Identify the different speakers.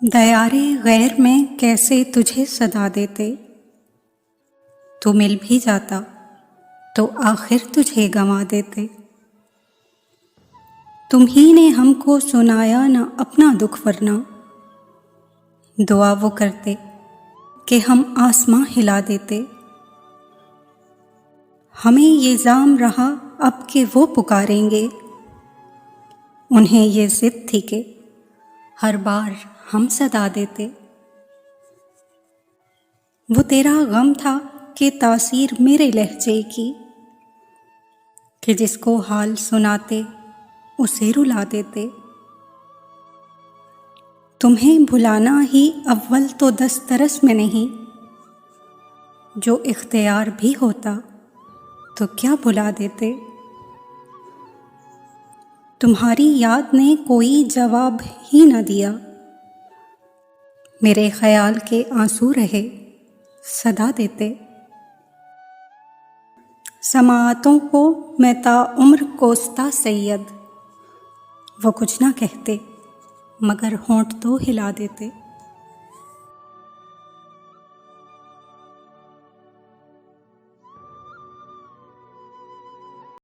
Speaker 1: दयारे गैर में कैसे तुझे सदा देते। तू मिल भी जाता तो आखिर तुझे गंवा देते। तुम्ही ने हमको सुनाया न अपना दुख वरना, दुआ वो करते कि हम आसमां हिला देते। हमें ये जाम रहा अब कि वो पुकारेंगे, उन्हें ये जिद थी कि हर बार हम सदा देते। वो तेरा गम था कि तासीर मेरे लहजे की, कि जिसको हाल सुनाते उसे रुला देते। तुम्हें भुलाना ही अव्वल तो दस्तरस में नहीं, जो इख्तियार भी होता तो क्या भुला देते। तुम्हारी याद ने कोई जवाब ही न दिया, मेरे ख्याल के आंसू रहे सदा देते। समाअतों को मैं ताउम्र कोसता सैयद, वो कुछ ना कहते मगर होंठ तो हिला देते।